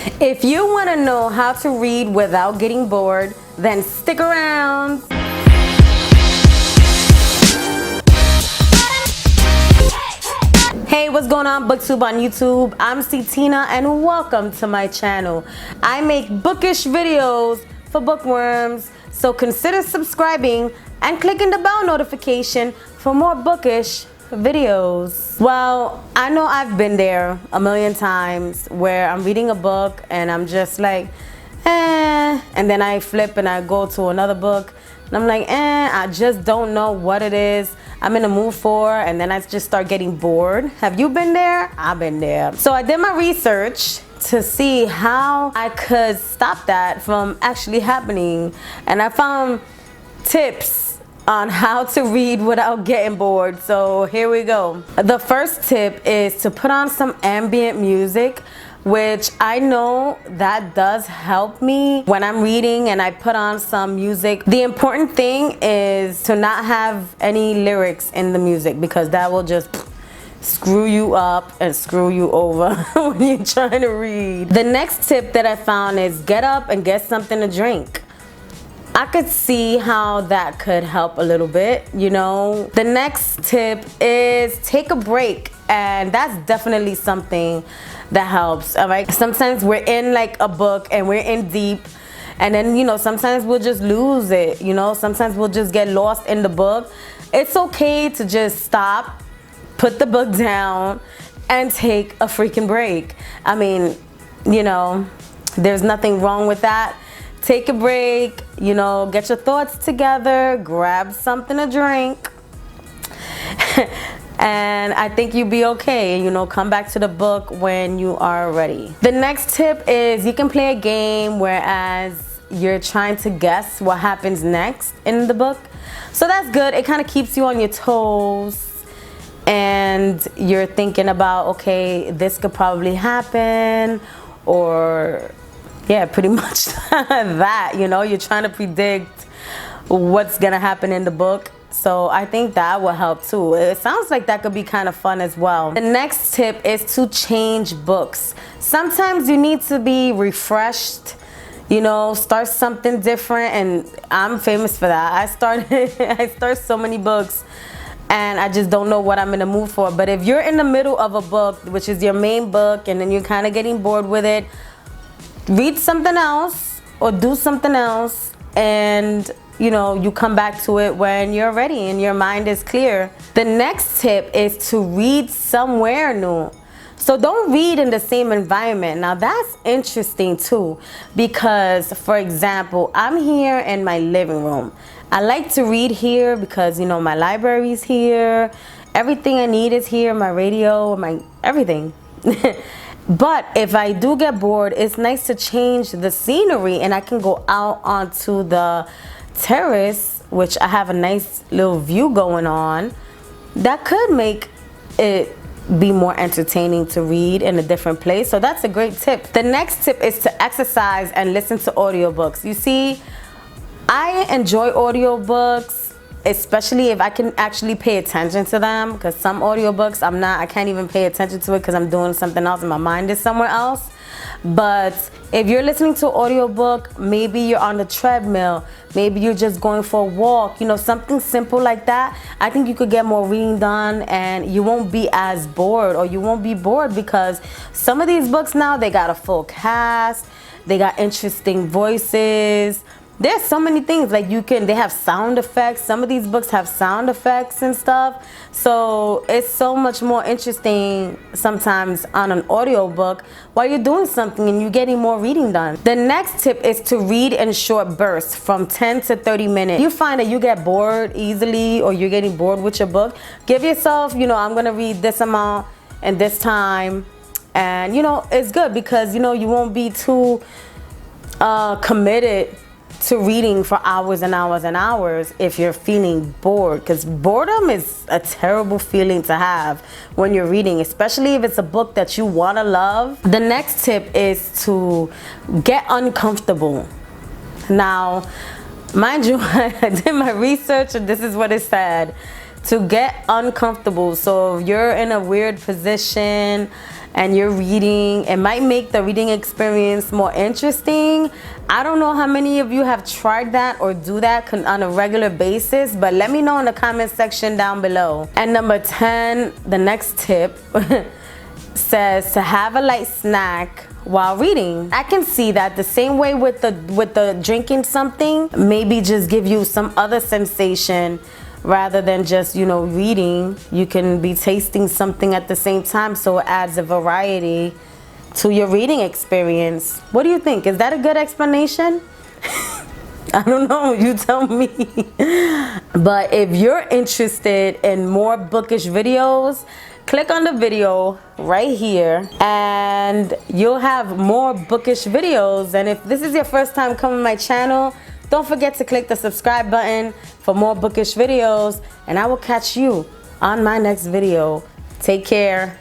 If you want to know how to read without getting bored, then stick around. Hey, what's going on, booktube on YouTube? I'm Christina and welcome to my channel. I make bookish videos for bookworms, so consider subscribing and clicking the bell notification for more bookish videos. Well, I know I've been there a million times where I'm reading a book and I'm just like, and then I flip and I go to another book and I'm like, I just don't know what it is I'm in the mood for, and then I just start getting bored. Have you been there? I've been there. So I did my research to see how I could stop that from actually happening, and I found tips on how to read without getting bored. So here we go. The first tip is to put on some ambient music, which I know that does help me when I'm reading and I put on some music. The important thing is to not have any lyrics in the music, because that will just screw you up and screw you over when you're trying to read. The next tip that I found is get up and get something to drink. I could see how that could help a little bit, you know. The next tip is take a break, and that's definitely something that helps. All right, sometimes we're in like a book and we're in deep, and then, you know, sometimes we'll just lose it, you know, sometimes we'll just get lost in the book. It's okay to just stop, put the book down, and take a freaking break. I mean, you know, there's nothing wrong with that. Take a break, you know, get your thoughts together, grab something to drink, and I think you'll be okay. You know, come back to the book when you are ready. The next tip is you can play a game whereas you're trying to guess what happens next in the book. So that's good. It kind of keeps you on your toes, and you're thinking about, okay, this could probably happen, or yeah, pretty much that, you know, you're trying to predict what's gonna happen in the book. So I think that will help too. It sounds like that could be kind of fun as well. The next tip is to change books. Sometimes you need to be refreshed, you know, start something different, and I'm famous for that. I start so many books and I just don't know what I'm in the mood for. But if you're in the middle of a book, which is your main book, and then you're kind of getting bored with it, read something else or do something else, and you know, you come back to it when you're ready and your mind is clear. The next tip is to read somewhere new. So don't read in the same environment. Now that's interesting too, because for example, I'm here in my living room. I like to read here because, you know, my library's here, everything I need is here, my radio, my everything. But if I do get bored, it's nice to change the scenery, and I can go out onto the terrace, which I have a nice little view going on. That could make it be more entertaining to read in a different place. So that's a great tip. The next tip is to exercise and listen to audiobooks. You see, I enjoy audiobooks, especially if I can actually pay attention to them, because some audiobooks I can't even pay attention to it because I'm doing something else and my mind is somewhere else. But if you're listening to an audiobook, maybe you're on the treadmill, maybe you're just going for a walk, you know, something simple like that, I think you could get more reading done and you won't be as bored, or you won't be bored, because some of these books now, they got a full cast, they got interesting voices. There's so many things, like they have sound effects. Some of these books have sound effects and stuff. So it's so much more interesting sometimes on an audiobook while you're doing something and you're getting more reading done. The next tip is to read in short bursts from 10 to 30 minutes. You find that you get bored easily, or you're getting bored with your book, give yourself, you know, I'm gonna read this amount and this time. And you know, it's good because, you know, you won't be too committed to reading for hours and hours and hours if you're feeling bored, because boredom is a terrible feeling to have when you're reading, especially if it's a book that you want to love. The next tip is to get uncomfortable. Now, mind you, I did my research and this is what it said: to get uncomfortable. So if you're in a weird position and you're reading, it might make the reading experience more interesting. I don't know how many of you have tried that or do that on a regular basis, but let me know in the comment section down below. And number 10, the next tip says to have a light snack while reading. I can see that the same way with the drinking something, maybe just give you some other sensation rather than just, you know, reading. You can be tasting something at the same time, so it adds a variety to your reading experience. What do you think? Is that a good explanation? I don't know, you tell me. But if you're interested in more bookish videos, click on the video right here and you'll have more bookish videos. And if this is your first time coming to my channel, don't forget to click the subscribe button for more bookish videos, and I will catch you on my next video. Take care.